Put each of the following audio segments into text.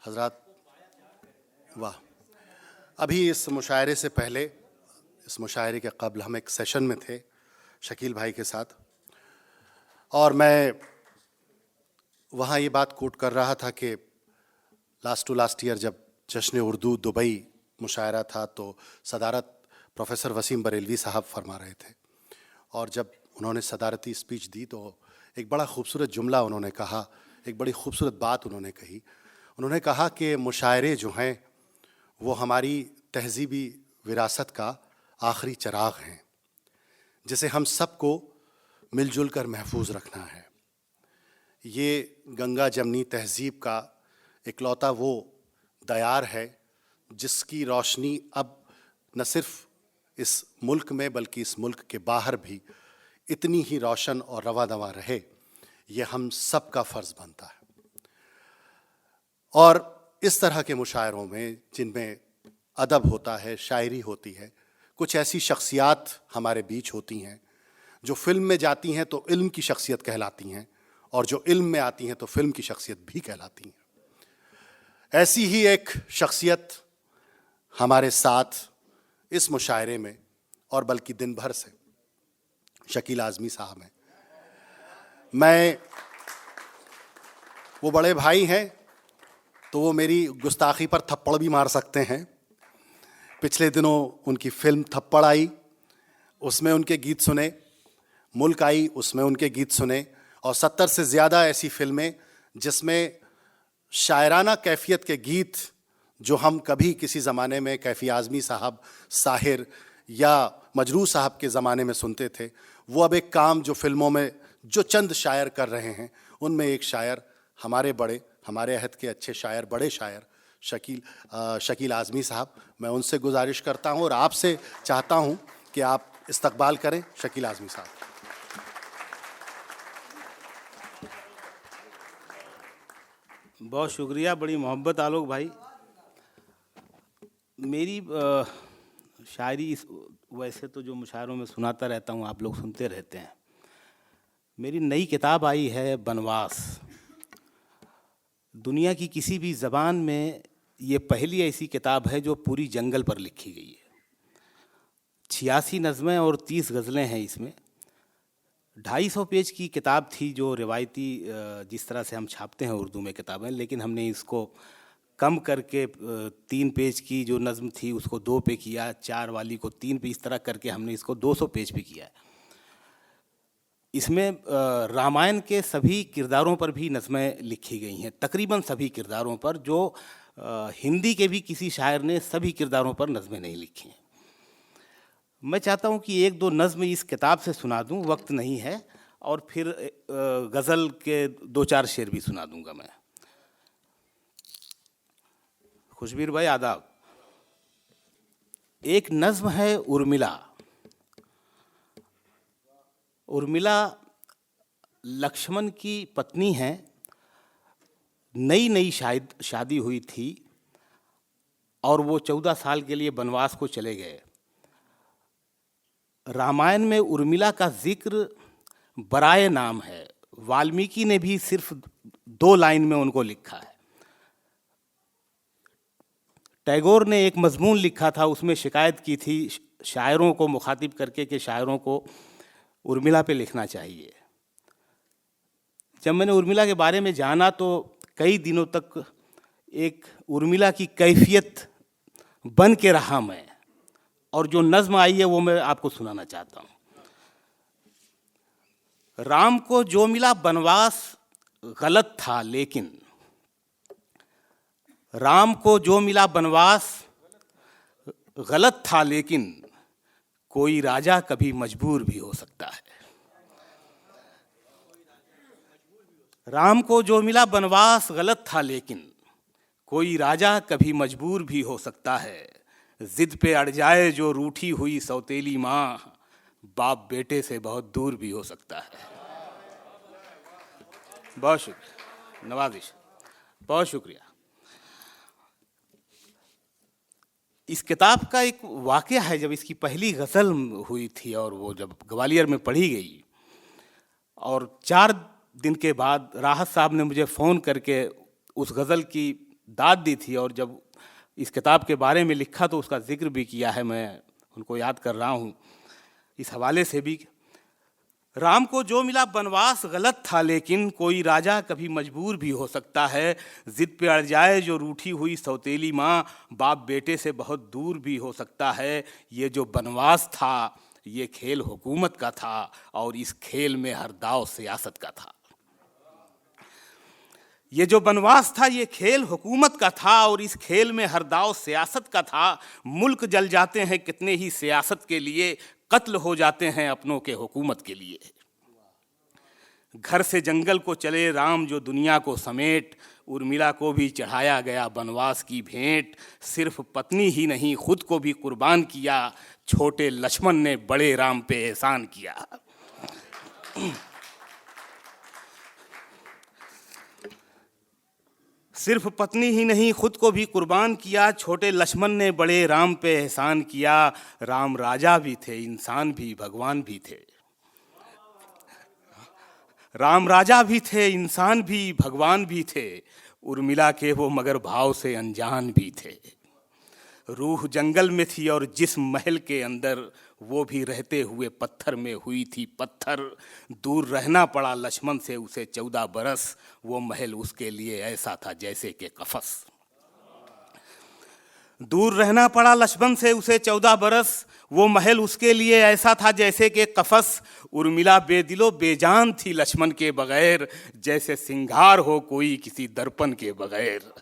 हजरात, वाह। अभी इस मुशायरे से पहले, इस मुशायरे के कबल हम एक सेशन में थे शकील भाई के साथ, और मैं वहाँ ये बात कोट कर रहा था कि लास्ट टू लास्ट ईयर जब जश्न उर्दू दुबई मुशायरा था तो सदारत प्रोफेसर वसीम बरेलवी साहब फरमा रहे थे, और जब उन्होंने सदारती स्पीच दी तो एक बड़ा खूबसूरत जुमला उन्होंने कहा, एक बड़ी खूबसूरत बात उन्होंने कही। उन्होंने कहा कि मुशायरे जो हैं वो हमारी तहज़ीबी विरासत का आखिरी चराग हैं जिसे हम सबको मिलजुल कर महफूज रखना है। ये गंगा जमनी तहज़ीब का इकलौता वो दयार है जिसकी रोशनी अब न सिर्फ इस मुल्क में बल्कि इस मुल्क के बाहर भी इतनी ही रोशन और रवा दवा रहे, ये हम सब का फ़र्ज़ बनता है। और इस तरह के मुशायरों में जिनमें अदब होता है, शायरी होती है, कुछ ऐसी शख्सियात हमारे बीच होती हैं जो फिल्म में जाती हैं तो इल्म की शख्सियत कहलाती हैं, और जो इल्म में आती हैं तो फिल्म की शख्सियत भी कहलाती हैं। ऐसी ही एक शख्सियत हमारे साथ इस मुशायरे में और बल्कि दिन भर से शकील आज़मी साहब हैं। मैं, वो बड़े भाई हैं तो वो मेरी गुस्ताखी पर थप्पड़ भी मार सकते हैं। पिछले दिनों उनकी फिल्म थप्पड़ आई, उसमें उनके गीत सुने, मुल्क आई, उसमें उनके गीत सुने, और 70 से ज़्यादा ऐसी फिल्में जिसमें शायराना कैफियत के गीत जो हम कभी किसी ज़माने में कैफ़ी आज़मी साहब, साहिर या मजरूह साहब के ज़माने में सुनते थे, वो अब एक काम जो फिल्मों में जो चंद शायर कर रहे हैं, उनमें एक शायर हमारे अहद के अच्छे शायर, बड़े शायर शकील आज़मी साहब। मैं उनसे गुजारिश करता हूँ और आपसे चाहता हूँ कि आप इस्तकबाल करें शकील आज़मी साहब। बहुत शुक्रिया, बड़ी मोहब्बत आलोक भाई। मेरी शायरी वैसे तो जो मुशायरों में सुनाता रहता हूँ, आप लोग सुनते रहते हैं। मेरी नई किताब आई है बनवास। दुनिया की किसी भी ज़बान में ये पहली ऐसी किताब है जो पूरी जंगल पर लिखी गई है। 86 नज़में और 30 गज़लें हैं इसमें। 250 पेज की किताब थी जो रिवायती जिस तरह से हम छापते हैं उर्दू में किताबें, लेकिन हमने इसको कम करके 3 पेज की जो नज़्म थी उसको 2 पे किया, 4 वाली को 3 पे, इस तरह करके हमने इसको 200 पेज पे किया है। इसमें रामायण के सभी किरदारों पर भी नज़में लिखी गई हैं, तकरीबन सभी किरदारों पर। जो हिंदी के भी किसी शायर ने सभी किरदारों पर नज़में नहीं लिखी हैं। मैं चाहता हूं कि 1-2 नज़्म इस किताब से सुना दूं, वक्त नहीं है, और फिर गज़ल के 2-4 शेर भी सुना दूंगा मैं। खुशबीर भाई आदाब। एक नज़्म है उर्मिला। उर्मिला लक्ष्मण की पत्नी हैं। नई शायद शादी हुई थी और वो 14 साल के लिए वनवास को चले गए। रामायण में उर्मिला का जिक्र बराए नाम है। वाल्मीकि ने भी सिर्फ 2 लाइन में उनको लिखा है। टैगोर ने एक मजमून लिखा था, उसमें शिकायत की थी शायरों को मुखातिब करके कि शायरों को उर्मिला पे लिखना चाहिए। जब मैंने उर्मिला के बारे में जाना तो कई दिनों तक एक उर्मिला की कैफियत बन के रहा मैं, और जो नज़्म आई है वो मैं आपको सुनाना चाहता हूँ। राम को जो मिला बनवास गलत था लेकिन, राम को जो मिला बनवास गलत था लेकिन, कोई राजा कभी मजबूर भी हो सकता है। राम को जो मिला बनवास गलत था लेकिन, कोई राजा कभी मजबूर भी हो सकता है। जिद पे अड़ जाए जो रूठी हुई सौतेली माँ, बाप बेटे से बहुत दूर भी हो सकता है। बहुत शुक्रिया नवाजिश, बहुत शुक्रिया। इस किताब का एक वाक़या है, जब इसकी पहली गज़ल हुई थी और वो जब ग्वालियर में पढ़ी गई, और 4 दिन के बाद राहत साहब ने मुझे फ़ोन करके उस गज़ल की दाद दी थी, और जब इस किताब के बारे में लिखा तो उसका जिक्र भी किया है, मैं उनको याद कर रहा हूँ इस हवाले से भी। राम को जो मिला बनवास गलत था, लेकिन कोई राजा कभी मजबूर भी हो सकता है। जिद पे अड़ जाए जो रूठी हुई सौतेली माँ, बाप बेटे से बहुत दूर भी हो सकता है। ये जो बनवास था ये खेल हुकूमत का था, और इस खेल में हर दाव सियासत का था। ये जो बनवास था ये खेल हुकूमत का था, और इस खेल में हर दाव सियासत का था। मुल्क जल जाते हैं कितने ही सियासत के लिए, कत्ल हो जाते हैं अपनों के हुकूमत के लिए। घर से जंगल को चले राम जो दुनिया को समेट, उर्मिला को भी चढ़ाया गया बनवास की भेंट। सिर्फ पत्नी ही नहीं खुद को भी कुर्बान किया, छोटे लक्ष्मण ने बड़े राम पे एहसान किया। सिर्फ पत्नी ही नहीं खुद को भी कुर्बान किया, छोटे लक्ष्मण ने बड़े राम पे एहसान किया। राम राजा भी थे, इंसान भी, भगवान भी थे। राम राजा भी थे, इंसान भी, भगवान भी थे। उर्मिला के वो मगर भाव से अनजान भी थे। रूह जंगल में थी और जिस महल के अंदर, वो भी रहते हुए पत्थर में हुई थी पत्थर। दूर रहना पड़ा लक्ष्मण से उसे 14 बरस, वो महल उसके लिए ऐसा था जैसे कि कफस। दूर रहना पड़ा लक्ष्मण से उसे 14 बरस, वो महल उसके लिए ऐसा था जैसे कि कफस। उर्मिला बेदिलो बेजान थी लक्ष्मण के बगैर, जैसे सिंगार हो कोई किसी दर्पण के बगैर।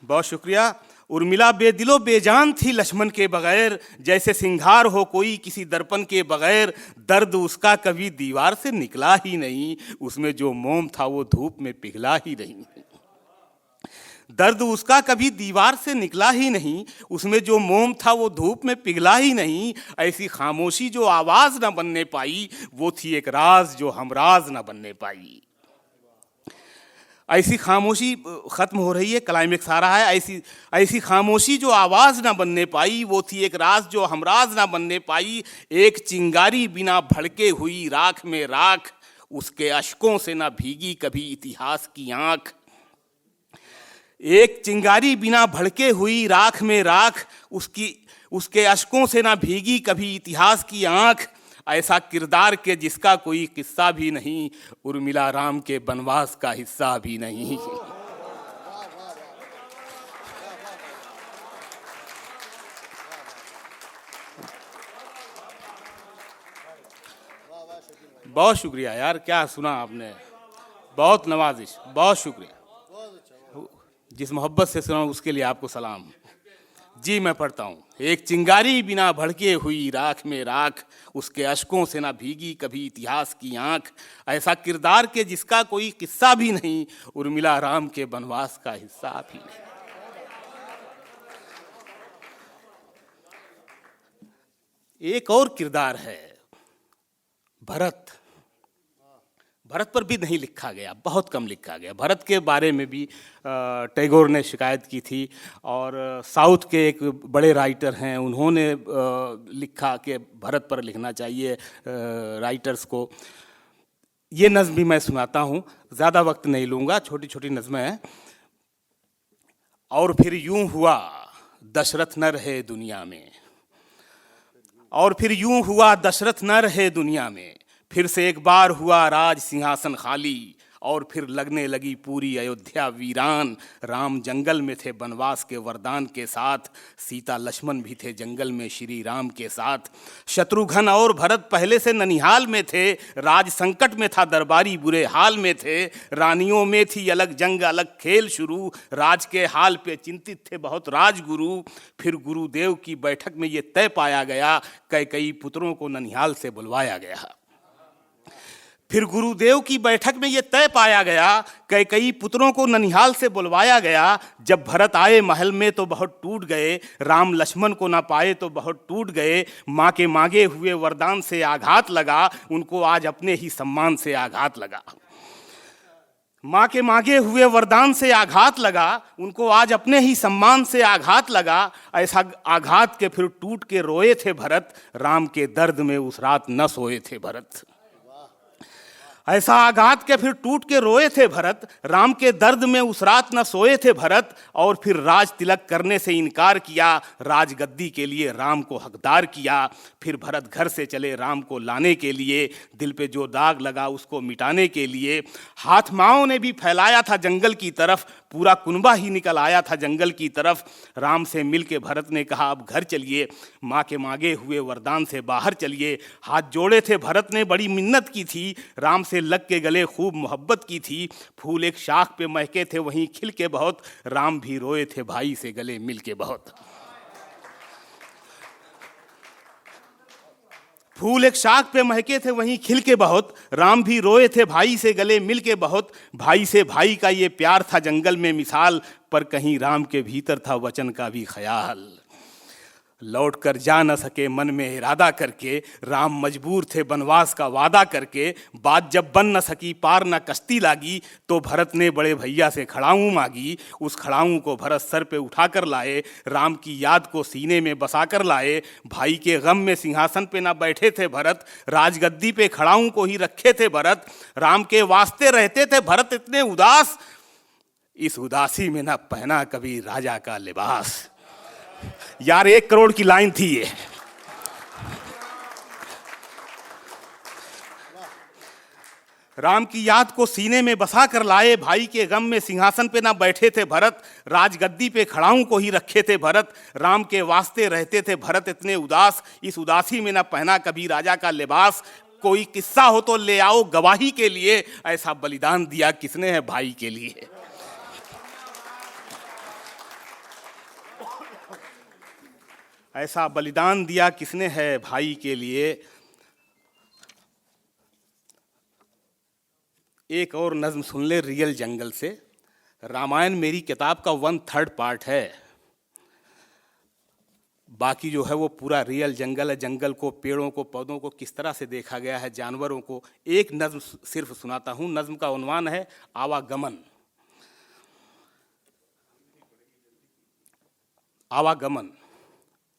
बहुत शुक्रिया। उर्मिला बेदिलो बेजान थी लक्ष्मण के बगैर, जैसे सिंगार हो कोई किसी दर्पण के बगैर। दर्द उसका कभी दीवार से निकला ही नहीं, उसमें जो मोम था वो धूप में पिघला ही नहीं। दर्द उसका कभी दीवार से निकला ही नहीं, उसमें जो मोम था वो धूप में पिघला ही नहीं। ऐसी खामोशी जो आवाज न बनने पाई, वो थी एक राज जो हमराज न बनने पाई। ऐसी खामोशी खत्म हो रही है, क्लाइमेक्स आ रहा है। ऐसी खामोशी जो आवाज ना बनने पाई, वो थी एक राज जो हमराज ना बनने पाई। एक चिंगारी बिना भड़के हुई राख में राख, उसके अश्कों से ना भीगी कभी इतिहास की आंख। एक चिंगारी बिना भड़के हुई राख में राख, उसके अश्कों से ना भीगी कभी इतिहास की आंख। ऐसा किरदार के जिसका कोई किस्सा भी नहीं, उर्मिला राम के बनवास का हिस्सा भी नहीं। बहुत शुक्रिया यार, क्या सुना आपने, बहुत नवाजिश, बहुत शुक्रिया। जिस मोहब्बत से सुना उसके लिए आपको सलाम। जी मैं पढ़ता हूँ। एक चिंगारी बिना भड़के हुई राख में राख, उसके अश्कों से ना भीगी कभी इतिहास की आंख। ऐसा किरदार के जिसका कोई किस्सा भी नहीं, उर्मिला राम के बनवास का हिस्सा भी नहीं। एक और किरदार है भरत। भरत पर भी नहीं लिखा गया, बहुत कम लिखा गया। भरत के बारे में भी टैगोर ने शिकायत की थी, और साउथ के एक बड़े राइटर हैं, उन्होंने लिखा कि भरत पर लिखना चाहिए राइटर्स को। ये नज़्म भी मैं सुनाता हूँ, ज़्यादा वक्त नहीं लूँगा, छोटी छोटी नज़्में हैं। और फिर यूं हुआ दशरथ न रहे दुनिया में, और फिर यूं हुआ दशरथ न रहे दुनिया में। फिर से एक बार हुआ राज सिंहासन खाली, और फिर लगने लगी पूरी अयोध्या वीरान। राम जंगल में थे बनवास के वरदान के साथ, सीता लक्ष्मण भी थे जंगल में श्री राम के साथ। शत्रुघ्न और भरत पहले से ननिहाल में थे, राज संकट में था दरबारी बुरे हाल में थे। रानियों में थी अलग जंग अलग खेल शुरू, राज के हाल पे चिंतित थे बहुत राजगुरु। फिर गुरुदेव की बैठक में ये तय पाया गया, कैकई पुत्रों को ननिहाल से बुलवाया गया। फिर गुरुदेव की बैठक में यह तय पाया गया, कैकई पुत्रों को ननिहाल से बुलवाया गया। जब भरत आए महल में तो बहुत टूट गए, राम लक्ष्मण को ना पाए तो बहुत टूट गए। माँ के मांगे हुए वरदान से आघात लगा, उनको आज अपने ही सम्मान से आघात लगा। माँ के मांगे हुए वरदान से आघात लगा, उनको आज अपने ही सम्मान से आघात लगा। ऐसा आघात के फिर टूट के रोए थे भरत, राम के दर्द में उस रात न सोए थे भरत। ऐसा आघात के फिर टूट के रोए थे भरत, राम के दर्द में उस रात न सोए थे भरत। और फिर राज तिलक करने से इनकार किया, राजगद्दी के लिए राम को हकदार किया। फिर भरत घर से चले राम को लाने के लिए, दिल पे जो दाग लगा उसको मिटाने के लिए। हाथ माओं ने भी फैलाया था जंगल की तरफ, पूरा कुनबा ही निकल आया था जंगल की तरफ। राम से मिल के भरत ने कहा अब घर चलिए, माँ के मांगे हुए वरदान से बाहर चलिए। हाथ जोड़े थे भरत ने, बड़ी मिन्नत की थी, राम से लग के गले खूब मोहब्बत की थी। फूल एक शाख पे महके थे वहीं खिल के बहुत, राम भी रोए थे भाई से गले मिल के बहुत। फूल एक शाख पे महके थे वहीं खिल के बहुत, राम भी रोए थे भाई से गले मिल के बहुत। भाई से भाई का ये प्यार था जंगल में मिसाल, पर कहीं राम के भीतर था वचन का भी ख्याल। लौट कर जा न सके मन में इरादा करके, राम मजबूर थे बनवास का वादा करके। बात जब बन न सकी पार न कश्ती लागी, तो भरत ने बड़े भैया से खड़ाऊं मांगी। उस खड़ाऊं को भरत सर पे उठा कर लाए, राम की याद को सीने में बसा कर लाए। भाई के गम में सिंहासन पे ना बैठे थे भरत, राजगद्दी पे खड़ाऊं को ही रखे थे भरत। राम के वास्ते रहते थे भरत इतने उदास, इस उदासी में ना पहना कभी राजा का लिबास। यार 1 करोड़ की लाइन थी ये। राम की याद को सीने में बसा कर लाए, भाई के गम में सिंहासन पे ना बैठे थे भरत, राजगद्दी पे खड़ाऊं को ही रखे थे भरत। राम के वास्ते रहते थे भरत इतने उदास, इस उदासी में ना पहना कभी राजा का लिबास। कोई किस्सा हो तो ले आओ गवाही के लिए, ऐसा बलिदान दिया किसने है भाई के लिए। ऐसा बलिदान दिया किसने है भाई के लिए। एक और नज्म सुन ले रियल जंगल से। रामायण मेरी किताब का 1/3 पार्ट है, बाकी जो है वो पूरा रियल जंगल है। जंगल को, पेड़ों को, पौधों को किस तरह से देखा गया है, जानवरों को। एक नज्म सिर्फ सुनाता हूँ। नज्म का उन्वान है आवागमन। आवागमन।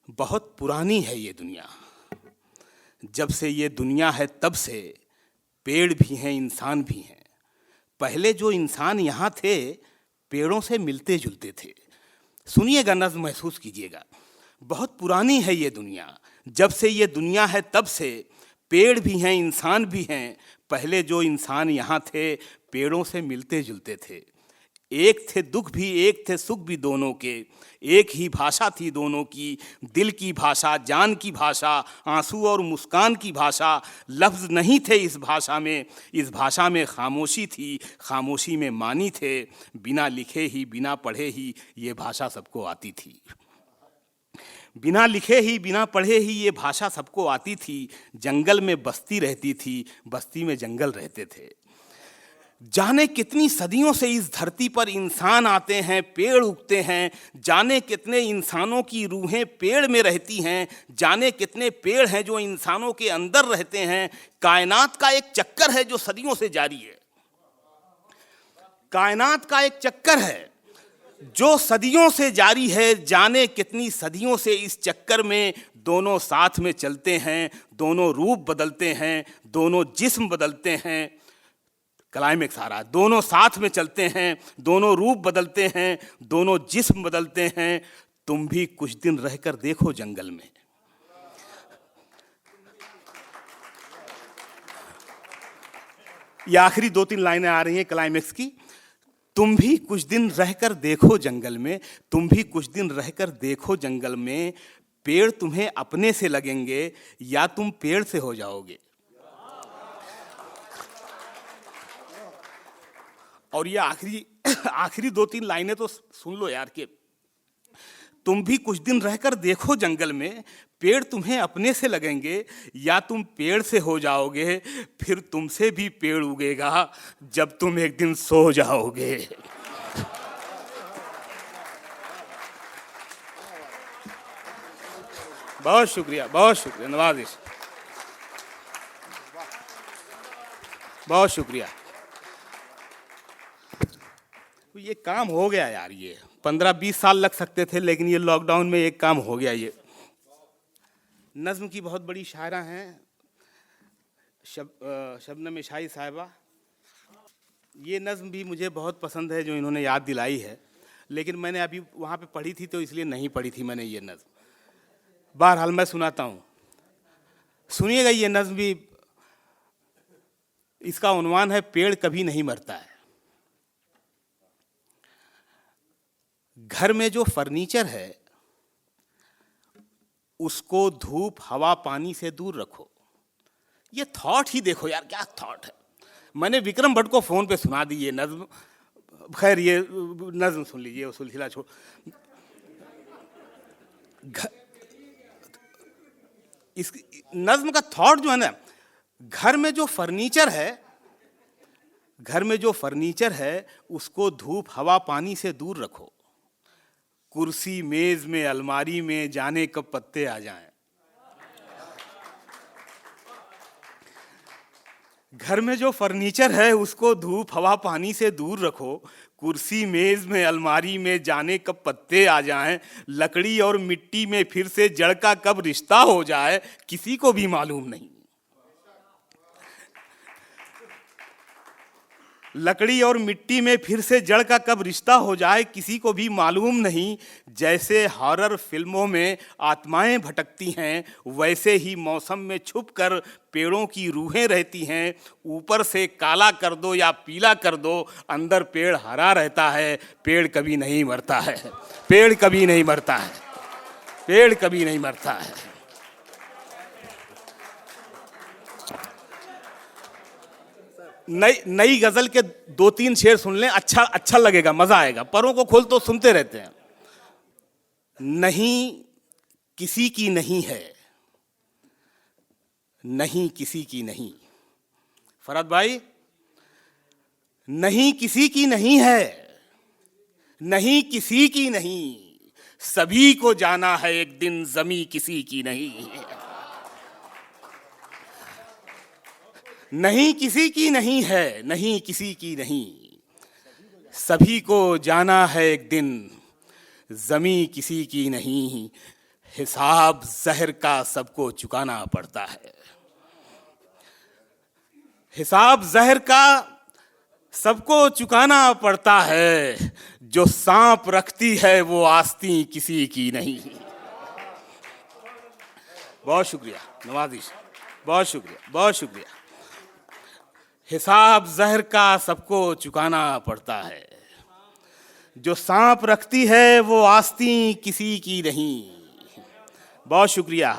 बहुत पुरानी है ये दुनिया, जब से ये दुनिया है तब से पेड़ भी हैं इंसान भी हैं। पहले जो इंसान यहाँ थे पेड़ों से मिलते जुलते थे। सुनिएगा नज़्म, महसूस कीजिएगा। बहुत पुरानी है ये दुनिया, जब से ये दुनिया है तब से पेड़ भी हैं इंसान भी हैं। पहले जो इंसान यहाँ थे पेड़ों से मिलते जुलते थे। एक थे दुख भी एक थे सुख भी दोनों के, एक ही भाषा थी दोनों की, दिल की भाषा, जान की भाषा, आंसू और मुस्कान की भाषा। लफ्ज़ नहीं थे इस भाषा में खामोशी थी, खामोशी में मानी थे। बिना लिखे ही बिना पढ़े ही ये भाषा सबको आती थी। बिना लिखे ही बिना पढ़े ही ये भाषा सबको आती थी। जंगल में बस्ती रहती थी, बस्ती में जंगल रहते थे। जाने कितनी सदियों से इस धरती पर इंसान आते हैं, पेड़ उगते हैं। जाने कितने इंसानों की रूहें पेड़ में रहती हैं। जाने कितने पेड़ हैं जो इंसानों के अंदर रहते हैं। कायनात का एक चक्कर है जो सदियों से जारी है। कायनात का एक चक्कर है जो सदियों से जारी है। जाने कितनी सदियों से इस चक्कर में दोनों साथ में चलते हैं, दोनों रूप बदलते हैं, दोनों जिस्म बदलते हैं। क्लाइमेक्स आ रहा है। दोनों साथ में चलते हैं, दोनों रूप बदलते हैं, दोनों जिस्म बदलते हैं। तुम भी कुछ दिन रहकर देखो जंगल में। ये आखिरी 2-3 लाइनें आ रही हैं क्लाइमेक्स की। तुम भी कुछ दिन रहकर देखो जंगल में, तुम भी कुछ दिन रहकर देखो जंगल में। पेड़ तुम्हें अपने से लगेंगे या तुम पेड़ से हो जाओगे। और ये आखिरी 2-3 लाइनें तो सुन लो यार कि तुम भी कुछ दिन रहकर देखो जंगल में, पेड़ तुम्हें अपने से लगेंगे या तुम पेड़ से हो जाओगे। फिर तुमसे भी पेड़ उगेगा जब तुम एक दिन सो जाओगे। बहुत शुक्रिया नवाजिश, बहुत शुक्रिया। ये काम हो गया यार। ये 15-20 साल लग सकते थे, लेकिन ये लॉकडाउन में एक काम हो गया। ये नज्म की बहुत बड़ी शायरा हैं, शबनम इशाई साहिबा, ये नज़्म भी मुझे बहुत पसंद है जो इन्होंने याद दिलाई है, लेकिन मैंने अभी वहाँ पे पढ़ी थी तो इसलिए नहीं पढ़ी थी मैंने ये नज़्म। बहरहाल मैं सुनाता हूँ, सुनिएगा। ये नज़्म भी, इसका उन्वान है पेड़ कभी नहीं मरता है। घर में जो फर्नीचर है उसको धूप हवा पानी से दूर रखो। ये थॉट ही देखो यार, क्या थॉट है। मैंने विक्रम भट्ट को फोन पे सुना दी ये नज्म, खैर ये नज्म सुन लीजिए, वो सिलसिला छोड़। इस नज्म का थॉट जो है ना, घर में जो फर्नीचर है, घर में जो फर्नीचर है उसको धूप हवा पानी से दूर रखो। कुर्सी मेज में अलमारी में जाने कब पत्ते आ जाएं। घर में जो फर्नीचर है उसको धूप हवा पानी से दूर रखो। कुर्सी मेज में अलमारी में जाने कब पत्ते आ जाएं। लकड़ी और मिट्टी में फिर से जड़ का कब रिश्ता हो जाए किसी को भी मालूम नहीं। लकड़ी और मिट्टी में फिर से जड़ का कब रिश्ता हो जाए किसी को भी मालूम नहीं। जैसे हॉरर फिल्मों में आत्माएं भटकती हैं, वैसे ही मौसम में छुपकर पेड़ों की रूहें रहती हैं। ऊपर से काला कर दो या पीला कर दो, अंदर पेड़ हरा रहता है। पेड़ कभी नहीं मरता है, पेड़ कभी नहीं मरता है, पेड़ कभी नहीं मरता है। नई गजल के 2-3 शेर सुन लें, अच्छा लगेगा, मजा आएगा। परों को खोल तो सुनते रहते हैं। नहीं किसी की नहीं है, नहीं किसी की नहीं। फरहद भाई, नहीं किसी की नहीं है, नहीं किसी की नहीं। सभी को जाना है एक दिन, ज़मीं किसी की नहीं। नहीं किसी की नहीं है, नहीं किसी की नहीं। सभी को जाना है एक दिन, ज़मीं किसी की नहीं। हिसाब ज़हर का सबको चुकाना पड़ता है। हिसाब ज़हर का सबको चुकाना पड़ता है। जो सांप रखती है वो आस्तीं किसी की नहीं। बहुत शुक्रिया नवाजिश, बहुत शुक्रिया, बहुत शुक्रिया। हिसाब ज़हर का सबको चुकाना पड़ता है। जो सांप रखती है वो आस्तीं किसी की नहीं। बहुत शुक्रिया,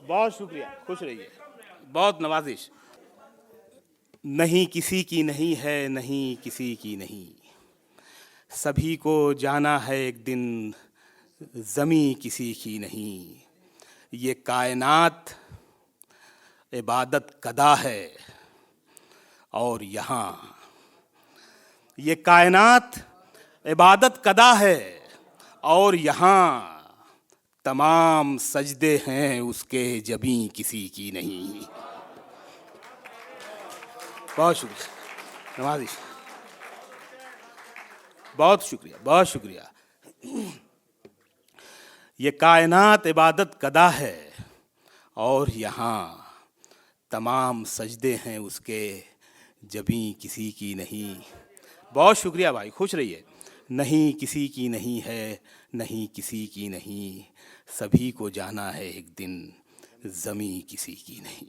बहुत शुक्रिया, खुश रहिए, बहुत नवाजिश। नहीं किसी की नहीं है, नहीं किसी की नहीं। सभी को जाना है एक दिन, ज़मीं किसी की नहीं। ये कायनात इबादत कदा है और यहाँ, ये कायनात इबादत कदा है और यहाँ तमाम सजदे हैं उसके, जबीं किसी की नहीं। बहुत शुक्रिया नवाजिश, बहुत शुक्रिया, बहुत शुक्रिया। ये कायनात इबादत कदा है और यहाँ तमाम सजदे हैं उसके, जबीं किसी की नहीं। बहुत शुक्रिया भाई, खुश रहिए। नहीं किसी की नहीं है, नहीं किसी की नहीं। सभी को जाना है एक दिन, ज़मीं किसी की नहीं।